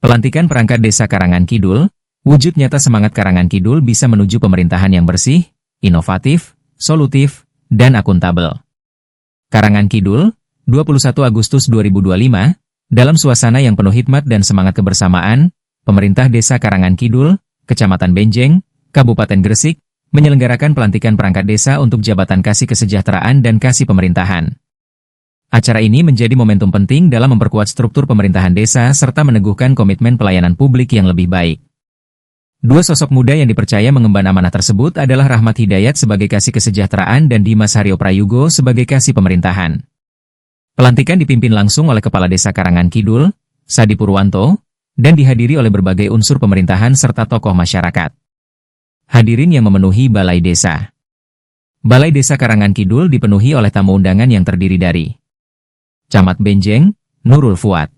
Pelantikan perangkat desa Karangan Kidul, wujud nyata semangat Karangan Kidul bisa menuju pemerintahan yang bersih, inovatif, solutif, dan akuntabel. Karangan Kidul, 21 Agustus 2025, dalam suasana yang penuh hikmat dan semangat kebersamaan, pemerintah desa Karangan Kidul, Kecamatan Benjeng, Kabupaten Gresik, menyelenggarakan pelantikan perangkat desa untuk jabatan Kasih Kesejahteraan dan Kasih Pemerintahan. Acara ini menjadi momentum penting dalam memperkuat struktur pemerintahan desa serta meneguhkan komitmen pelayanan publik yang lebih baik. Dua sosok muda yang dipercaya mengemban amanah tersebut adalah Rahmat Hidayat sebagai Kasih Kesejahteraan dan Dimas Haryo Prayugo sebagai Kasih Pemerintahan. Pelantikan dipimpin langsung oleh Kepala Desa Karangan Kidul, Sadi Purwanto, dan dihadiri oleh berbagai unsur pemerintahan serta tokoh masyarakat. Hadirin yang memenuhi Balai Desa. Balai Desa Karangan Kidul dipenuhi oleh tamu undangan yang terdiri dari Camat Benjeng, Nurul Fuad,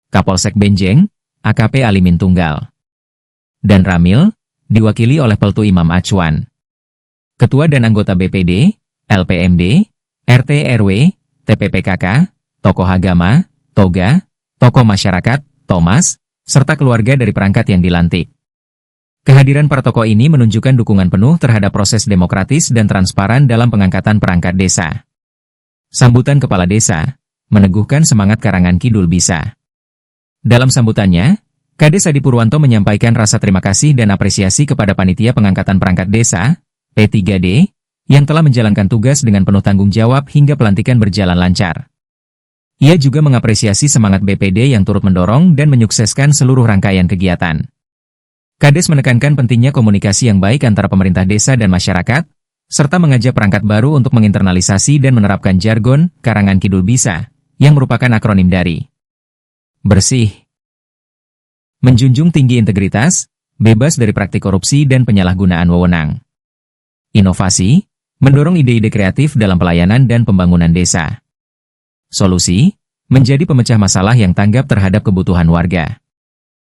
Kapolsek Benjeng, AKP Alimin Tunggal, dan Ramil, diwakili oleh Peltu Imam Acuan. Ketua dan anggota BPD, LPMD, RT RW, TPPKK, tokoh agama, toga, tokoh masyarakat, Thomas, serta keluarga dari perangkat yang dilantik. Kehadiran para tokoh ini menunjukkan dukungan penuh terhadap proses demokratis dan transparan dalam pengangkatan perangkat desa. Sambutan Kepala Desa, meneguhkan semangat Karangan Kidul bisa. Dalam sambutannya, Kades Sadi Purwanto menyampaikan rasa terima kasih dan apresiasi kepada Panitia Pengangkatan Perangkat Desa, P3D, yang telah menjalankan tugas dengan penuh tanggung jawab hingga pelantikan berjalan lancar. Ia juga mengapresiasi semangat BPD yang turut mendorong dan menyukseskan seluruh rangkaian kegiatan. Kades menekankan pentingnya komunikasi yang baik antara pemerintah desa dan masyarakat, serta mengajak perangkat baru untuk menginternalisasi dan menerapkan jargon Karangan Kidul Bisa, yang merupakan akronim dari bersih, menjunjung tinggi integritas, bebas dari praktik korupsi dan penyalahgunaan wewenang, inovasi, mendorong ide-ide kreatif dalam pelayanan dan pembangunan desa, solusi, menjadi pemecah masalah yang tanggap terhadap kebutuhan warga,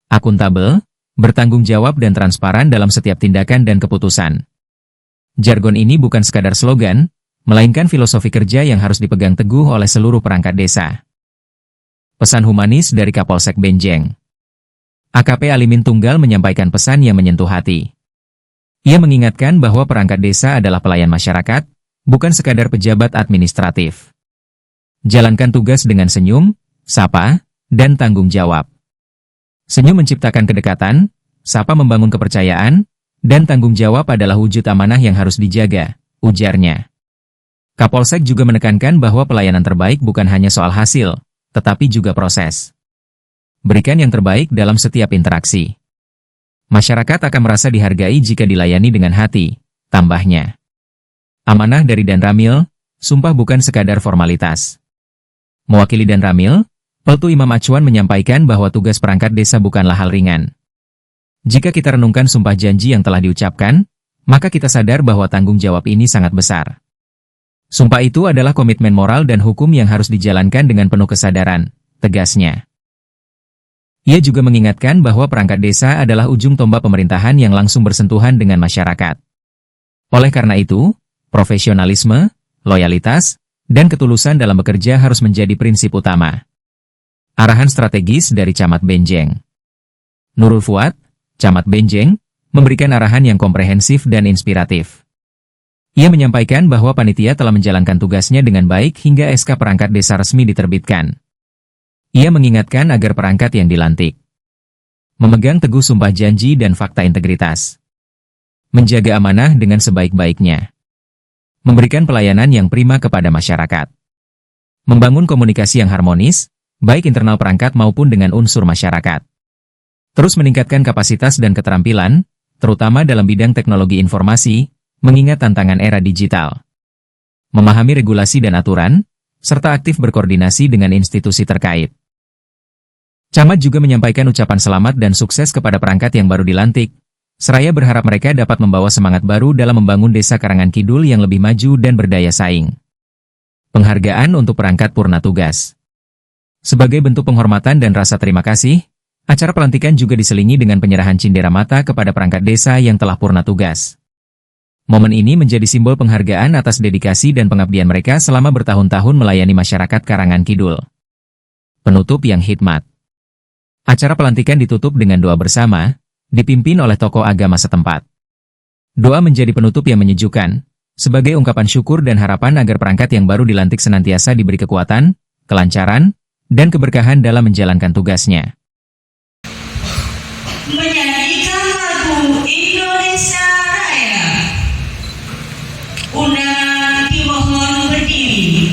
akuntabel, bertanggung jawab dan transparan dalam setiap tindakan dan keputusan. Jargon ini bukan sekadar slogan, melainkan filosofi kerja yang harus dipegang teguh oleh seluruh perangkat desa. Pesan humanis dari Kapolsek Benjeng. AKP Alimin Tunggal menyampaikan pesan yang menyentuh hati. Ia mengingatkan bahwa perangkat desa adalah pelayan masyarakat, bukan sekadar pejabat administratif. Jalankan tugas dengan senyum, sapa, dan tanggung jawab. Senyum menciptakan kedekatan, sapa membangun kepercayaan, dan tanggung jawab adalah wujud amanah yang harus dijaga, ujarnya. Kapolsek juga menekankan bahwa pelayanan terbaik bukan hanya soal hasil, tetapi juga proses. Berikan yang terbaik dalam setiap interaksi. Masyarakat akan merasa dihargai jika dilayani dengan hati, tambahnya. Amanah dari Dan Ramil, sumpah bukan sekadar formalitas. Mewakili Dan Ramil, Peltu Imam Acuan menyampaikan bahwa tugas perangkat desa bukanlah hal ringan. Jika kita renungkan sumpah janji yang telah diucapkan, maka kita sadar bahwa tanggung jawab ini sangat besar. Sumpah itu adalah komitmen moral dan hukum yang harus dijalankan dengan penuh kesadaran, tegasnya. Ia juga mengingatkan bahwa perangkat desa adalah ujung tombak pemerintahan yang langsung bersentuhan dengan masyarakat. Oleh karena itu, profesionalisme, loyalitas, dan ketulusan dalam bekerja harus menjadi prinsip utama. Arahan strategis dari Camat Benjeng. Nurul Fuad, Camat Benjeng, memberikan arahan yang komprehensif dan inspiratif. Ia menyampaikan bahwa panitia telah menjalankan tugasnya dengan baik hingga SK perangkat desa resmi diterbitkan. Ia mengingatkan agar perangkat yang dilantik memegang teguh sumpah janji dan fakta integritas, menjaga amanah dengan sebaik-baiknya, memberikan pelayanan yang prima kepada masyarakat, membangun komunikasi yang harmonis, baik internal perangkat maupun dengan unsur masyarakat. Terus meningkatkan kapasitas dan keterampilan, terutama dalam bidang teknologi informasi, mengingat tantangan era digital. Memahami regulasi dan aturan, serta aktif berkoordinasi dengan institusi terkait. Camat juga menyampaikan ucapan selamat dan sukses kepada perangkat yang baru dilantik, seraya berharap mereka dapat membawa semangat baru dalam membangun desa Karangan Kidul yang lebih maju dan berdaya saing. Penghargaan untuk perangkat purna tugas. Sebagai bentuk penghormatan dan rasa terima kasih, acara pelantikan juga diselingi dengan penyerahan cindera mata kepada perangkat desa yang telah purna tugas. Momen ini menjadi simbol penghargaan atas dedikasi dan pengabdian mereka selama bertahun-tahun melayani masyarakat Karangan Kidul. Penutup yang hikmat. Acara pelantikan ditutup dengan doa bersama, dipimpin oleh tokoh agama setempat. Doa menjadi penutup yang menyejukkan, sebagai ungkapan syukur dan harapan agar perangkat yang baru dilantik senantiasa diberi kekuatan, kelancaran, dan keberkahan dalam menjalankan tugasnya. Menyanyikan lagu Indonesia Raya. Undangan dimohon berdiri.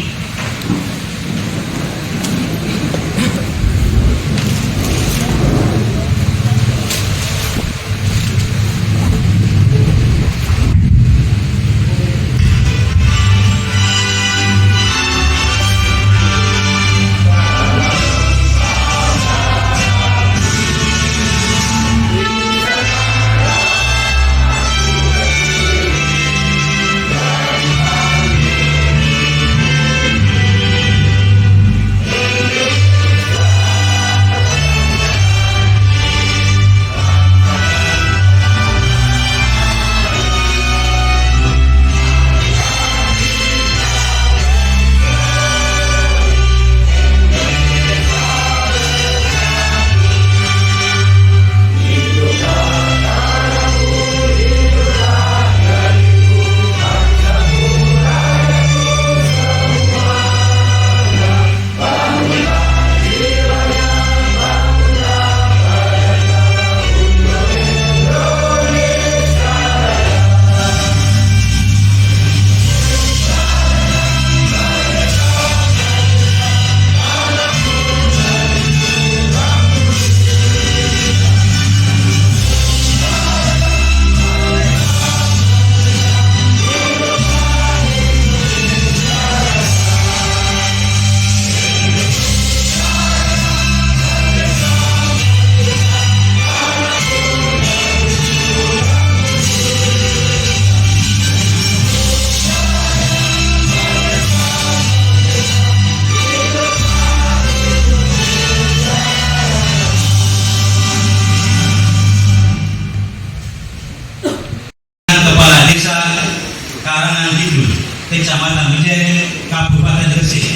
Kecamatan Mejen, Kabupaten Gresik,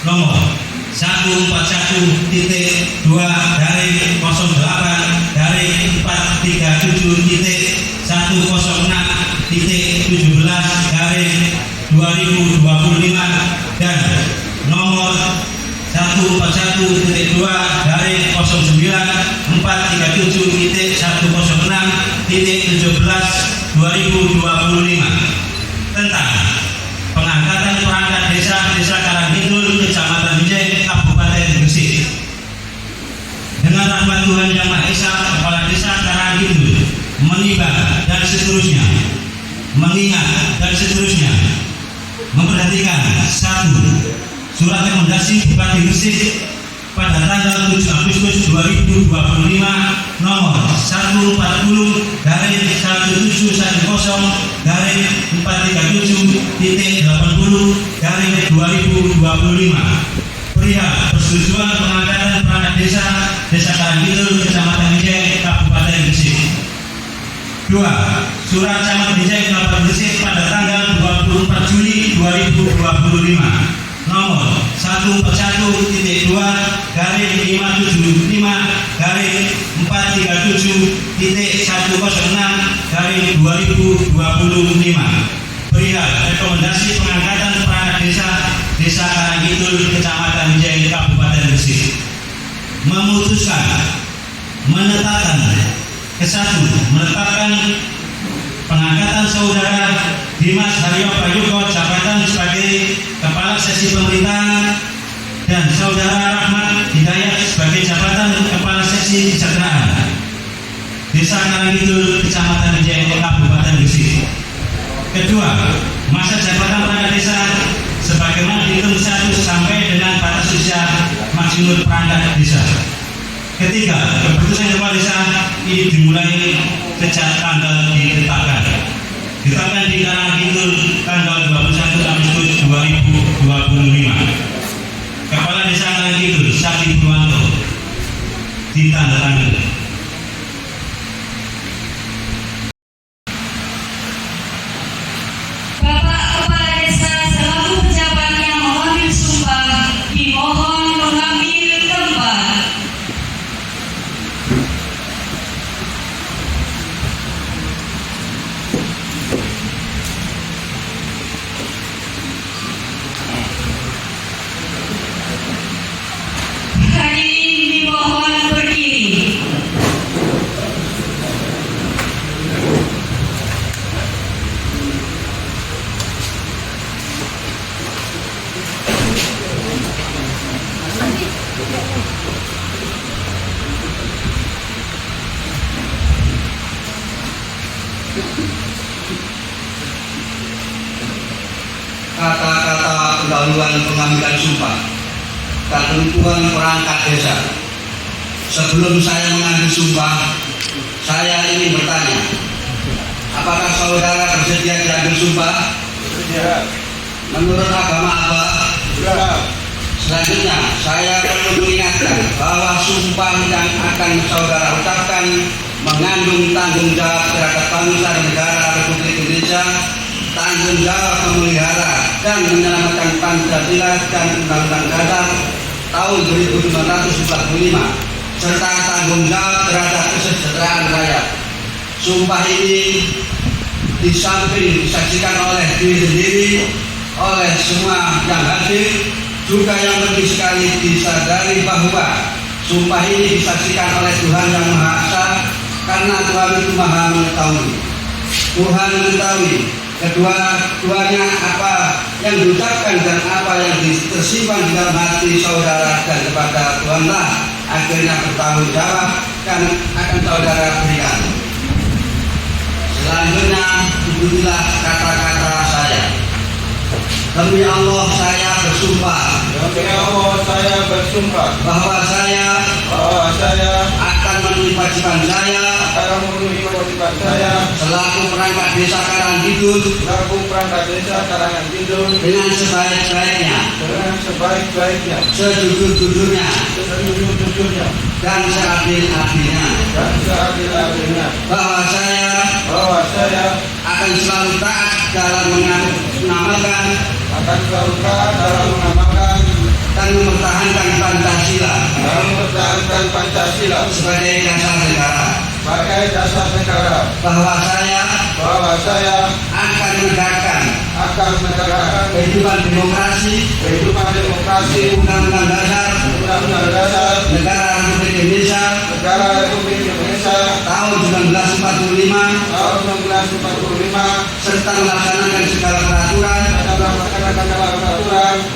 nomor 141.2-8-377-106.17/2025 dan nomor 141.2-437.106.17/2025 tentang pengangkatan perangkat desa Karangkidul, Kecamatan Mejen, Kabupaten Gresik. Dengan rahmat Tuhan Yang Maha Esa, Kepala Desa Karangkidul menimbang dan seterusnya, mengingat dan seterusnya, memperhatikan 1. Surat rekomendasi Bupati Gresik pada tanggal 7 Agustus 2025 nomor 140-437.80/2025 perihal persetujuan pengangkatan perangkat desa Karangkidul, Kecamatan Mejen, Kabupaten Gresik. 2. Surat Camat Mejen, Kabupaten Gresik pada tanggal 24 Juli 2025 nomor 141.537.437.106/2025 perihal rekomendasi pengangkatan perangkat desa Karangkidul, Kecamatan Mejen, Kabupaten Gresik. Memutuskan menetapkan menetapkan pengangkatan saudara Dimas Haryo Prayogo jabatan sebagai Kepala Seksi Pemerintahan dan saudara Rahmat Hidayat sebagai jabatan Kepala Seksi Kesejahteraan Desa Karangkidul, Kecamatan Mejen, Kabupaten Gresik. Kedua, masa jabatan perangkat desa sebagaimana dihitung sampai dengan batas usia maksimum perangkat desa. Ketiga, keputusan Kepala Desa ini dimulai sejak tanggal ditetapkan di Karangkidul tanggal 21 Agustus 2025. Kepala Desa Karangkidul Sakti Purwanto ditandatangani. Bapak Kepala Desa selaku pejabat yang mengambil sumpah dimohon mengambil tempat. kata-kata pendahuluan pengambilan sumpah dan penentuan perangkat desa. Sebelum saya mengambil sumpah, saya ingin bertanya, apakah saudara bersedia diambil sumpah? Menurut agama apa? Selanjutnya, saya perlu mengingatkan bahwa sumpah yang akan saudara ucapkan mengandung tanggung jawab terhadap bangsa dan negara Republik Indonesia, tanggung jawab memelihara dan menyelamatkan Pancasila dan Undang-Undang Dasar tahun 1945, serta tanggung jawab terhadap kesejahteraan rakyat. Sumpah ini di samping disaksikan oleh diri sendiri, oleh semua yang hadir, juga yang penting sekali disadari bahwa sumpah ini disaksikan oleh Tuhan yang Maha Esa, karena Tuhan itu Maha mengetahui. Tuhan mengetahui kedua-duanya apa yang diucapkan dan apa yang tersimpan di dalam hati saudara, dan kepada Tuhanlah akhirnya bertanggung jawab dan akan saudara berikan. Selanjutnya, ikutilah kata-kata saya. Demi Allah saya bersumpah. Demi Allah saya bersumpah Bahwa saya akan memenuhi kewajiban saya selaku perangkat desa Karangkidul dengan sebaik-baiknya, sejujur-jujurnya, dan seadil-adilnya. Bahwa saya akan selalu taat dalam mengamalkan dan mempertahankan Pancasila sebagai dasar negara. Bahwa saya akan menegakkan kehidupan demokrasi, Undang-Undang Dasar Negara Republik Indonesia tahun 1945, serta melaksanakan segala peraturan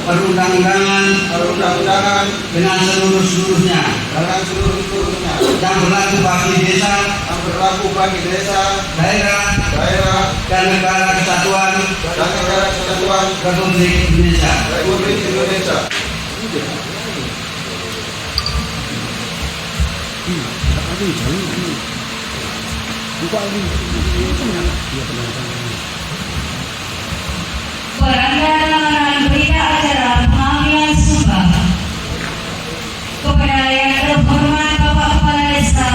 perundang-undangan dengan seluruhnya yang berlaku bagi desa, daerah, dan negara kesatuan Republik Indonesia. Beranda berita acara pengambilan sumpah kepada yang terhormat Bapak Kepala Desa,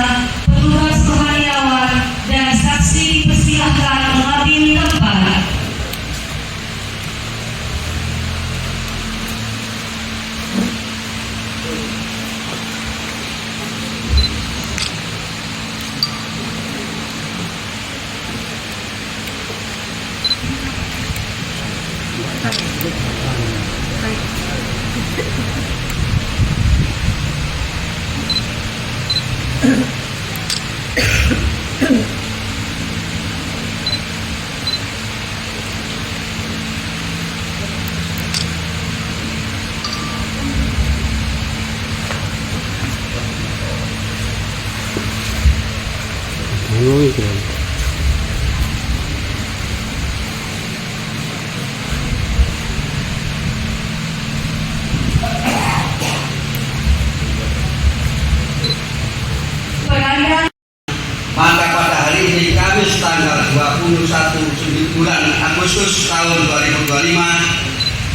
petugas pemantauan dan saksi, persilahkan mengambil tempat. Maka pada hari ini Kamis tanggal 21 bulan Agustus tahun 2025,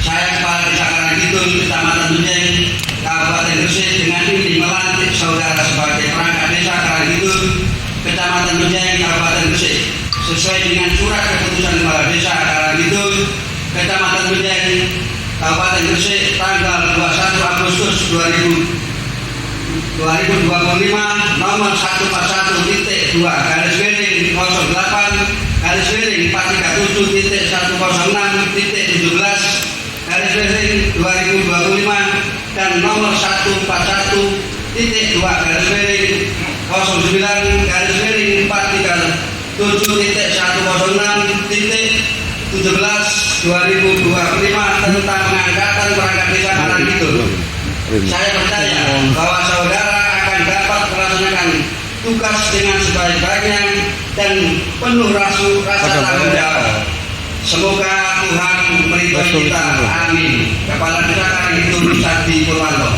saya Kepala Desa Karangkidul, Kecamatan Menjeng, Kabupaten Gresik, dengan ini melantik saudara sebagai perangkat desa Karangkidul, Kecamatan Menjeng, Kabupaten Gresik, sesuai dengan surat keputusan Kepala Desa Karangkidul, Kecamatan Menjeng, Kabupaten Gresik, tanggal 21 Agustus 2025 nomor 141.2 /447.106.17 dan nomor 141.2/2025 tentang pengangkatan perangkat desa Karangkidul. Saya percaya bahwa saudara akan dapat melaksanakan tugas dengan sebaik-baiknya dan penuh rasa tanggung jawab. Semoga Tuhan meridhoi kita. Amin. Kepala Desa Karangkidul Sadi Purwanto.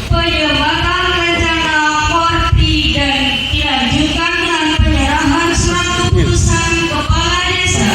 Penyematan rencana Korpi dan dilanjutkan dengan penyerahan surat keputusan Kepala Desa.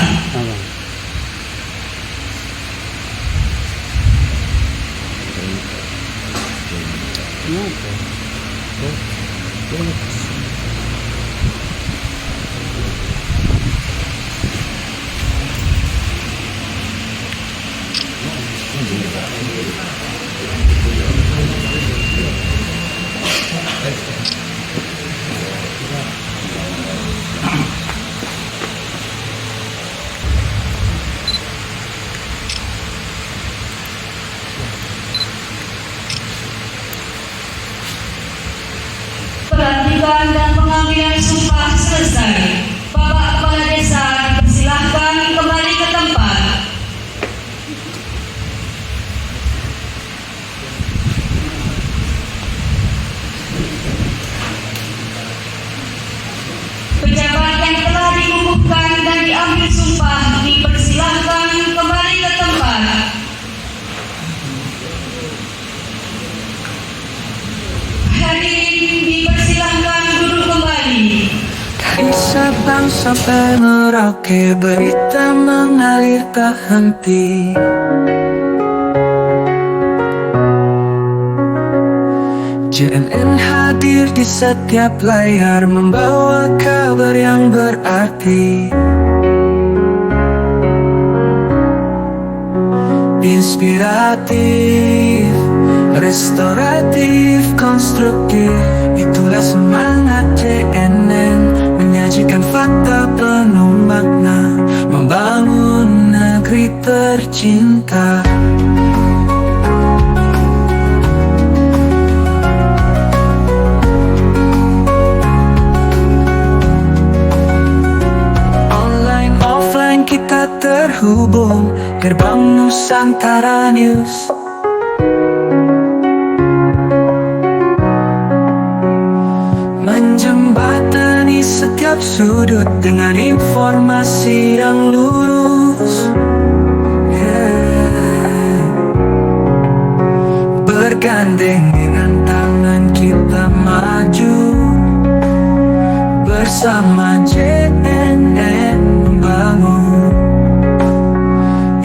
Pelantikan dan pengambilan sumpah selesai. Bapak Kepala Desa dipersilahkan kembali ke tempat. Pejabat yang telah dikukuhkan dan diambil sumpah dipersilahkan kembali ke tempat. Hadirin dipersilahkan duduk kembali. Bangsa Merauke, berita mengalir tak henti. JNN hadir di setiap layar, membawa kabar yang berarti. Inspiratif, restoratif, konstruktif, itulah semangat JNN. Menyajikan fakta penuh makna, membangun negeri tercinta. Online offline kita terhubung, gerbang Nusantara News. Menjembatani setiap sudut dengan informasi yang lurus. Bergandeng dengan tangan kita maju, bersama JNN membangun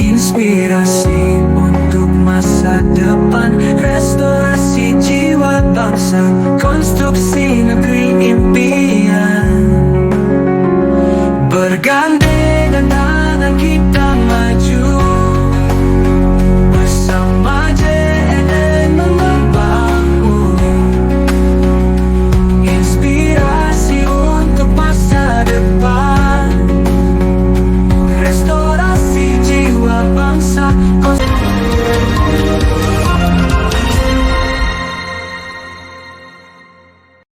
inspirasi untuk masa depan, restorasi jiwa bangsa, konstruksi negeri impian. Bergandeng